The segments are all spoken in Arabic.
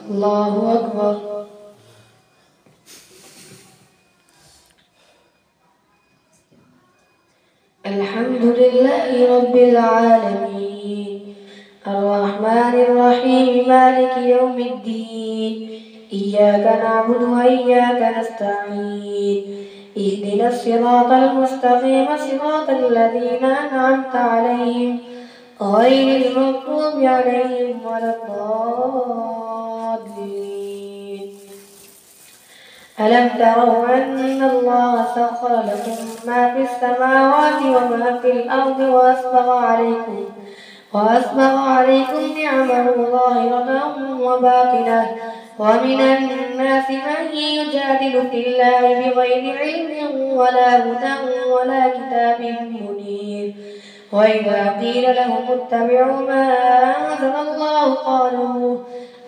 الله أكبر. الحمد لله رب العالمين الرحمن الرحيم مالك يوم الدين إياك نعبد وإياك نستعين اهدنا الصراط المستقيم صراط الذين أنعمت عليهم غير المغضوب عليهم ولا الضالين. ألم تروا أن الله سخر لكم ما في السماوات وما في الأرض وأسبغ عليكم نعمه ظاهرة وباطنة ومن الناس من يجادل في الله بغير علم ولا هدى ولا كتاب منير وإذا قيل لهم اتبعوا ما أنزل الله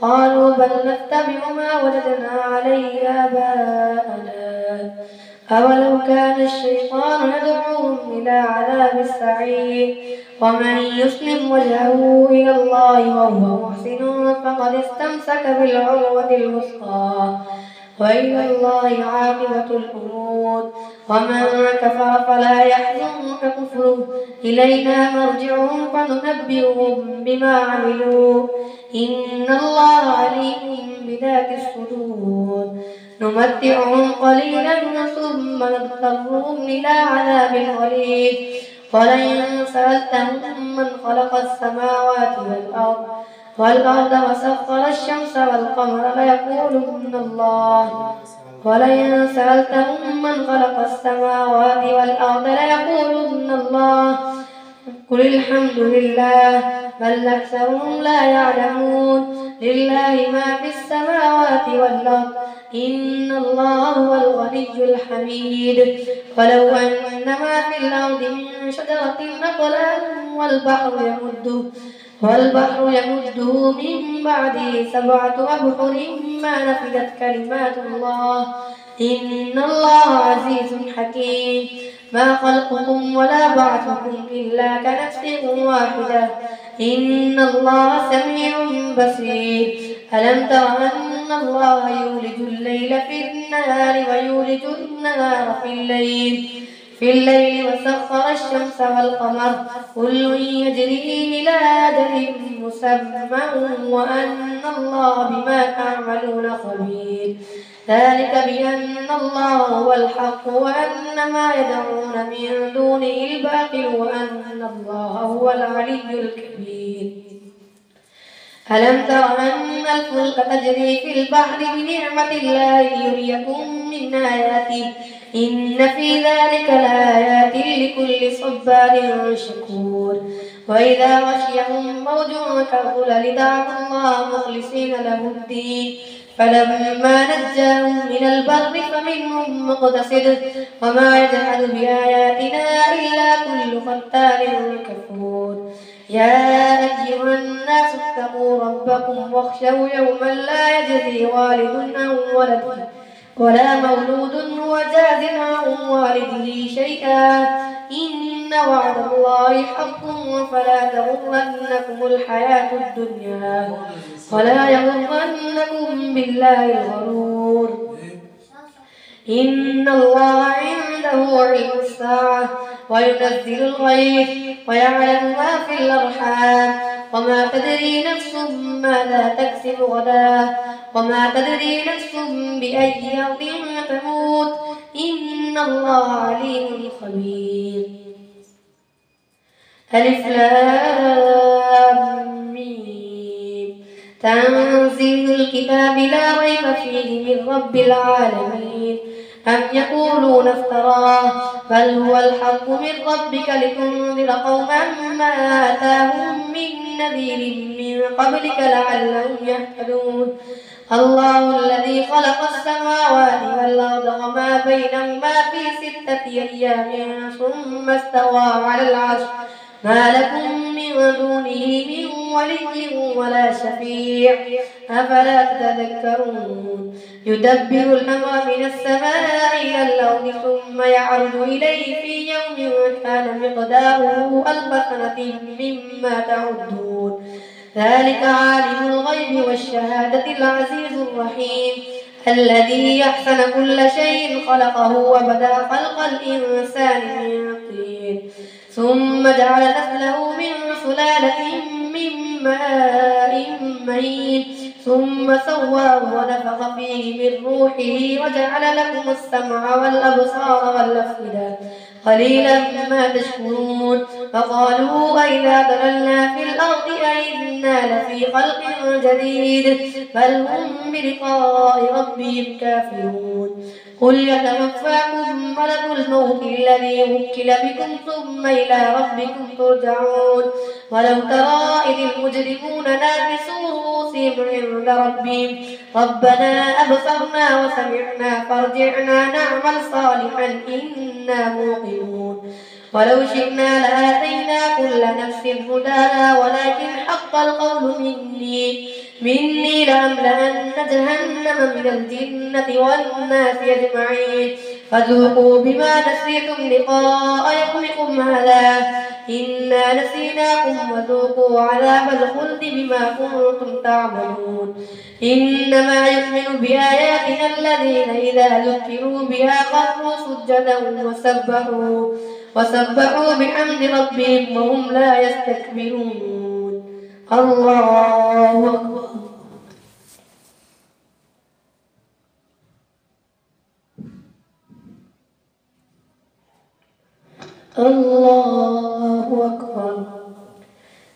قالوا بل نتبع ما وجدنا عليه آباءنا أولو كان الشيطان يدعوهم إلى عذاب السعير ومن يسلم وجهه إلى الله وهو محسن فقد استمسك بالعروة الوثقى وإلى الله عاقبة الأمور. ومن كفر فلا يحزنك كفره إلينا مرجعهم فننبئهم بما عملوا إن الله عليم بذات الصدور. نمتعهم قليلا ثم نضطرهم إلى عذاب غليظ ولئن سألتهم من خلق السماوات والأرض وسخر الشمس والقمر ليقولن الله ولئن سألتهم من خلق السماوات والأرض ليقولن الله قل الحمد لله بل أكثرهم لا يعلمون. لله ما في السماوات والأرض إن الله هو الغني الحميد. ولو أن ما في الأرض من شجرة أقلام والبحر يمده من بعده 7 أبحر ما نفدت كلمات الله إن الله عزيز حكيم. ما خلقكم ولا بعثكم إلا كنفس واحدة إن الله سميع بصير. ألم تر أن الله يولج الليل في النهار ويولج النهار في الليل وسخر الشمس والقمر كل يجري إلى أجل مسمى وأن الله بما تعملون خبير. ذلك بأن الله هو الحق وأن ما يدعون من دونه الباطل وأن الله هو العلي الكبير. ألم تر أن الفلك تجري في البحر بنعمة الله ليريكم من آياته إن في ذلك لآيات لكل صبار شكور. وإذا غشيهم موج كالظلل دعوا الله مخلصين له الدين فلما نجاهم من البر فمنهم مقتصد وما يجحد بآياتنا إلا كل ختان كفور. يا أيها الناس اتقوا ربكم واخشوا يوما لا يجزي والد عن ولده ولا مولود هو جاز عن والده شيئا إن وعد الله حق فلا تغرنكم الحياة الدنيا ولا يغرنكم بالله الغرور. إن الله عنده علم الساعة وينزل الغيث ويعلم ما في الأرحام وما تدري نفس ماذا تكسب غدا وما تدري نفس بأي أرض تموت إن الله عليم خبير. ألف لام ميم تنزيل الكتاب لا ريب فيه من رب العالمين. أم يقولون افتراه بل هو الحق من ربك لتنذر قوما ما آتاهم من نذير من قبلك لعلهم يهتدون. الله الذي خلق السماوات والأرض وما بينهما في 6 أيام ثم استوى على العرش ما لكم من دونه من ولي ولا شفيع أفلا تتذكرون. يدبر الأمر من السماء إلى الأرض ثم يعرج إليه في يوم كان مقداره 1000 سنة مما تعدون. ذلك عالم الغيب والشهادة العزيز الرحيم الذي أحسن كل شيء خلقه وبدأ خلق الإنسان من طين ثم جعل نسله من سلالة من ماء مهين ثم سواه ونفخ فيه من روحه وجعل لكم السمع والأبصار والأفئدة قليلا ما تشكرون فقالوا أئذا ضللنا في الأرض أئنا لفي خلق جديد بل هم بلقاء ربهم كافرون قل يتوفاكم ملك الموت الذي وكل بكم ثم إلى ربكم ترجعون ولو ترى إذ المجرمون ناكسوا رؤوسهم عند ربهم ربنا أبصرنا وسمعنا فارجعنا نعمل صالحا إنا موقنون ولو شئنا لآتينا كل نفس هداها ولكن حق القول مني لأملأن جهنم من الجنة والناس أجمعين فذوقوا بما نسيتم لقاء يومكم هذا إنا نسيناكم وذوقوا عذاب الخلد بما كنتم تعملون إنما يؤمن بآياتنا الذين إذا ذكروا بها خروا سجدا وسبحوا بحمد ربهم وهم لا يستكبرون الله أكبر. الله أكبر.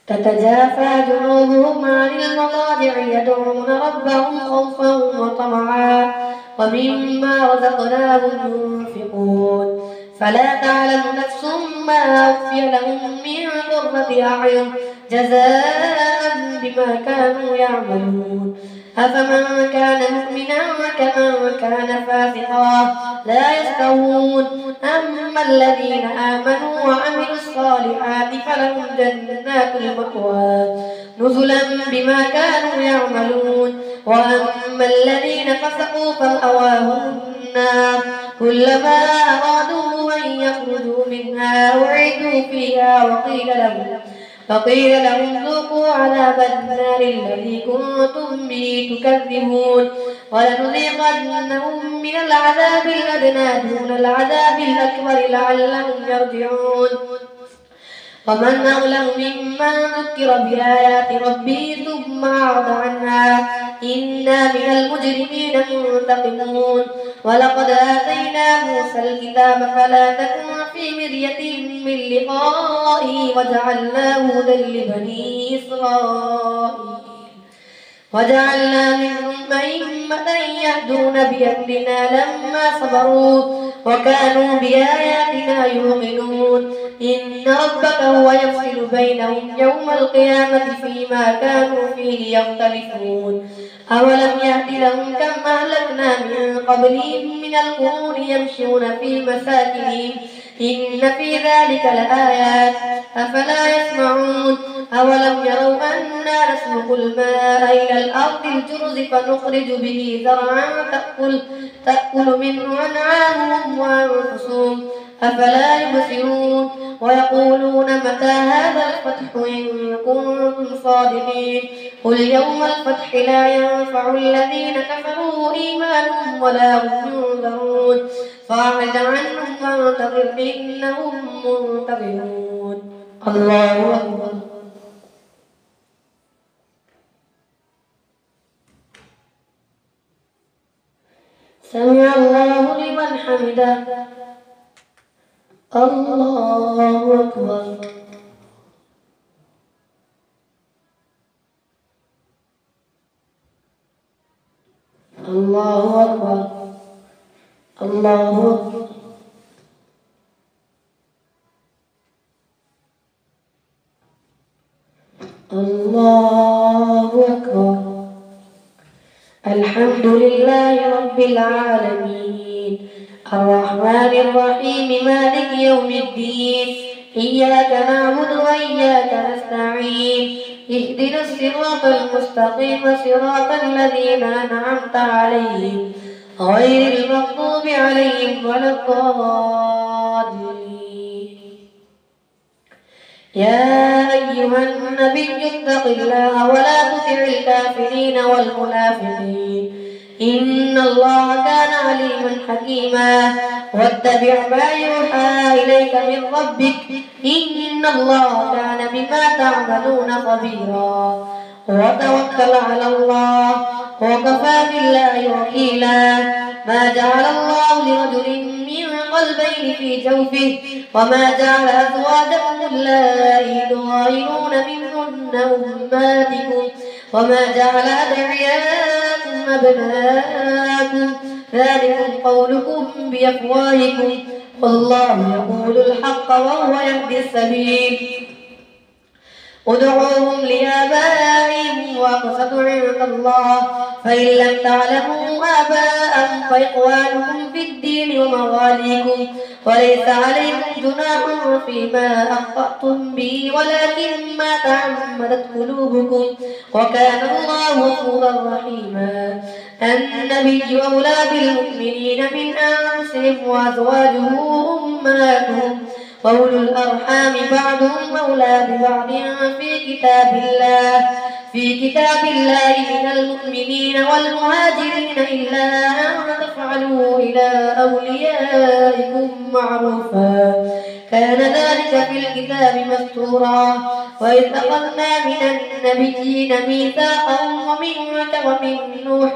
تتجافى جنوبهم عن المضاجع يدعون ربهم خوفا وطمعا ومما رزقناهم ينفقون فلا تعلم نفس ما أخفي لهم من قرة أعين جزاء بما كانوا يعملون أفمن كان مؤمنا كمن كان فاسقا لا يستوون أما الذين آمنوا وعملوا الصالحات فلهم جنات المأوى نزلا بما كانوا يعملون وأما الذين فسقوا فمأواهم النار كلما أرادوا أن يخرجوا منها أعيدوا فيها وقيل لهم ذوقوا عذاب النار الذي كنتم به تكذبون ولنذيقنهم من العذاب الأدنى دون العذاب الأكبر لعلهم يرجعون ومن أظلم ممن ذكر بآيات ربه ثم أعرض عنها إنا من المجرمين منتقمون ولقد آتينا موسى الكتاب فلا تكن في مرية من لقائه وجعلناه هدى لبني إسرائيل وجعلنا منهم أئمة يهدون بأمرنا لما صبروا وكانوا بآياتنا يوقنون إن ربك هو يفصل بينهم يوم القيامة فيما كانوا فيه يختلفون أولم يهد لهم كم أهلكنا من قبلهم من القرون يمشون في مساكنهم إن في ذلك لآيات أفلا يسمعون أولم يروا أنا نسلك الماء إلى الأرض الجرز فنخرج به زرعا تأكل منه أنعامهم وأنفسهم أفلا يبصرون ويقولون متى هذا الفتح إن كنتم صادقين قل يوم الفتح لا ينفع الذين كفروا إيمانهم ولا هم ينذرون فأعرض عنهم وانتظر إنهم منتظرون الله أكبر. سمع الله لمن حمده الله أكبر. الله أكبر. الله أكبر. الله أكبر. الحمد لله رب العالمين الرحمن الرحيم مالك يوم الدين إياك نعبد وإياك نستعين اهدنا الصراط المستقيم صراط الذين أنعمت عليهم غير المغضوب عليهم ولا الضالين يا أيها النبي اتق الله ولا تطع الكافرين والمنافقين إن الله كان عليما حكيما واتبع ما يوحى إليك من ربك إن الله كان بما تعملون خبيرا وتوكل على الله وكفى بالله وكيلا ما جعل الله لرجل من قلبين في جوفه وما جعل أزواجكم اللائي تظاهرون منهن أمهاتكم وما جعل أدعياءكم أبناءكم ذلكم قولكم بأفواهكم والله يقول الحق وهو يهدي السبيل ادعوهم لآبائهم وأقسط عند الله فإن لم تعلموا آباءهم فإخوانكم في الدين ومواليكم وليس عليكم جناح فيما أخطأتم به ولكن ما تعمدت قلوبكم وكان الله غفورا رحيما النبي أولى بالمؤمنين من أنفسهم وأزواجه أمهاتهم وأولو الأرحام بعضهم أولى ببعض في كتاب الله من المؤمنين والمهاجرين إلا أن تفعلوا إلى أوليائكم معروفا كان ذلك في الكتاب مسطورا وإذ أخذنا من النبيين ميثاقهم ومنك ومن نوح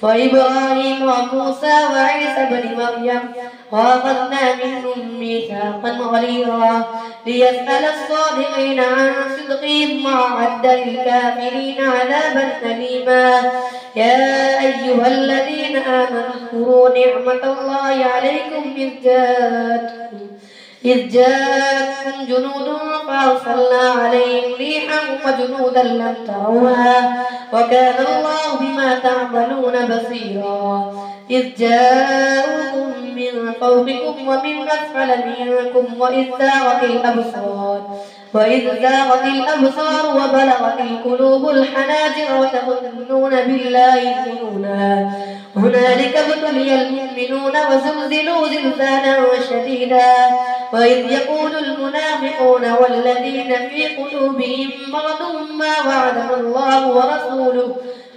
وإبراهيم وموسى وعيسى بن مريم وأخذنا منهم ميثاقا غليظا ليسأل الصادقين عن صدقهم وأعد للكافرين عذابا أليما يا أيها الذين آمنوا اذكروا نعمة الله عليكم إذ جاءتكم جنود فأرسلنا عليهم ريحا وجنودا لم تروها وكان الله بما تعملون بصيرا إذ جاءوكم من فوقكم ومن أسفل منكم وإذ زاغت الأبصار وبلغت القلوب الحناجر وتظنون بالله الظنونا هنالك ابتلي المؤمنون وزلزلوا زلزالا شديدا وإذ يقول المنافقون والذين في قلوبهم مرض ما وعدنا الله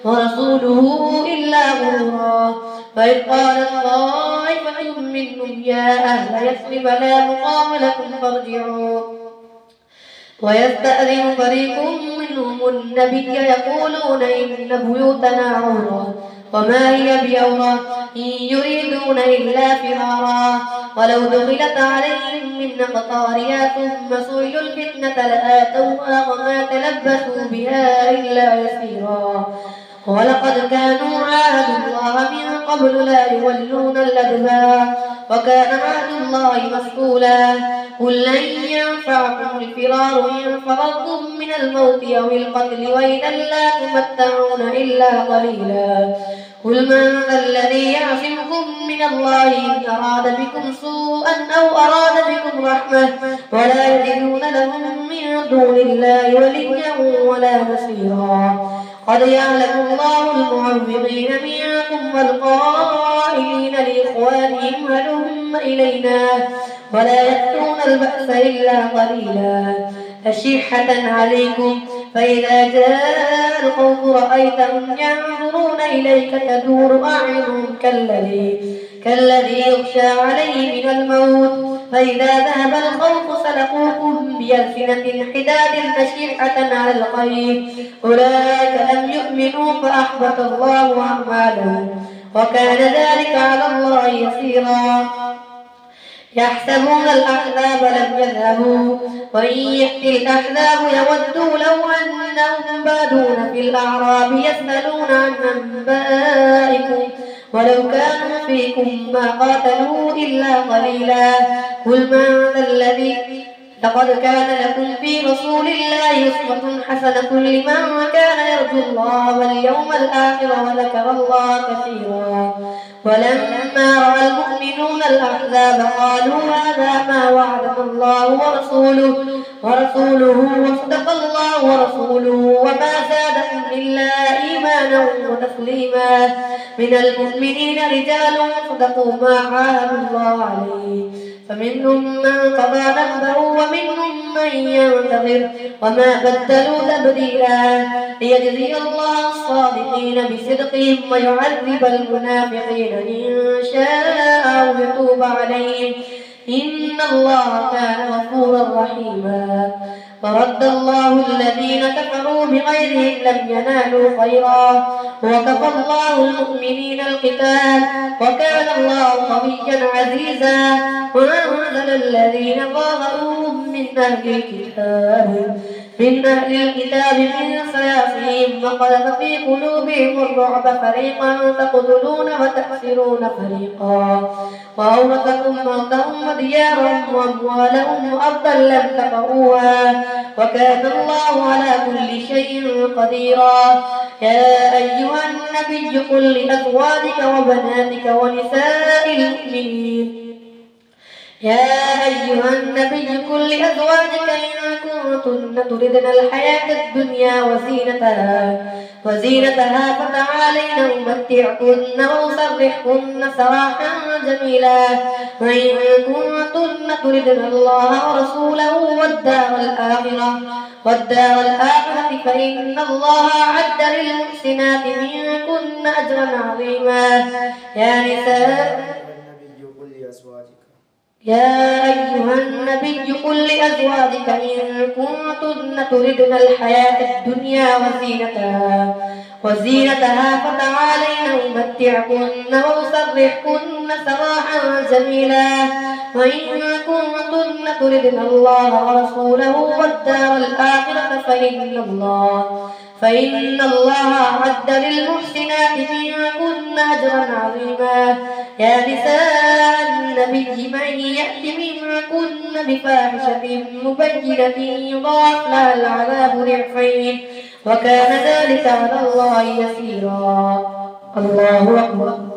ورسوله إلا غرورا فإذ قالت طائفة منهم يا أهل يثرب لا مقام لكم فارجعوا ويستأذن فريق منهم النبي يقولون إن بيوتنا عورة وما هي بعورة إن يريدون إلا فرارا ولو دخلت عليهم من أقطارها ثم سئلوا الفتنة لآتوها وما تلبثوا بها إلا يسيرا ولقد كانوا عاهدوا الله من قبل لا يولون الأدبار وكان عهد الله مسؤولا قل لن ينفعكم الفرار إن فررتم من الموت أو القتل وإذا لا تمتعون إلا قليلا قل من ذا الذي يعصمكم من الله إن أراد بكم سوءا أو أراد بكم رحمة ولا يجدون لهم من دون الله وليا ولا نصيرا قد يعلم الله المعوقين منكم والقائلين لإخوانهم هلم إلينا ولا يأتون البأس إلا قليلا أشحة عليكم فإذا جاء الخوف رأيتهم ينظرون إليك تدور أعينهم كالذي يغشى عليه من الموت فإذا ذهب الخوف سلقوكم بألسنة حداد أشحة على الخير أولئك لم يؤمنوا فأحبط الله أعمالهم وكان ذلك على الله يسيرا يحسبون الأحزاب لم يذهبوا وإن يأتي الأحزاب يودوا لو أنهم بادون في الأعراب يسألون عن أنبائكم ولو كانوا فيكم ما قاتلوا إلا قليلا قل من ذا الذي لقد كان لكم في رسول الله أسوة حسنة لمن كان يرجو الله واليوم الآخر وذكر الله كثيرا ولما رأى المؤمنون الأحزاب قالوا هذا ما وعدنا الله ورسوله وصدق الله ورسوله وما زادهم إلا إيمانا وتسليما من المؤمنين رجال صدقوا ما عاهدوا الله عليه فمنهم من قضى نحبه ومنهم من ينتظر وما بدلوا تبديلا ليجزي الله الصادقين بصدقهم ويعذب المنافقين إن شاء أو يتوب عليهم إن الله كان غفورا رحيما. ورد الله الذين كفروا بغيرهم لم ينالوا خيرا وكفى الله المؤمنين القتال وكان الله قويا عزيزا. وأنزل الذين ظاهروهم من أهل الكتاب من صياصيهم وقذف في قلوبهم الرعب فريقا تقتلون وتأسرون فريقا وأورثكم أرضهم وديارهم وأموالهم وأرضا لم تطئوها وكان الله على كل شيء قديرا. يا أيها النبي قل لأزواجك وبناتك ونساء المؤمنين إن كنتن تردن الحياة الدنيا وزينتها فتعالين أمتعكن وأسرحكن سراحا جميلا. وإن كنتن تردن الله ورسوله والدار الآخرة فإن الله أعد للمحسنات منكن أجرا عظيما. يا أيها النبي قل لأزواجك إن كنتن تردن الحياة الدنيا وزينتها فتعالين أمتعكن وأسرحكن سراحا جميلا. وإن كنتن تردن الله ورسوله والدار الآخرة فإن الله أعد للمحسنات منكن أجرا عظيما. يا نساء النبي من يأت منكن بفاحشة مبينة يضاعف لها العذاب ضعفين وكان ذلك على الله يسيرا. الله أكبر.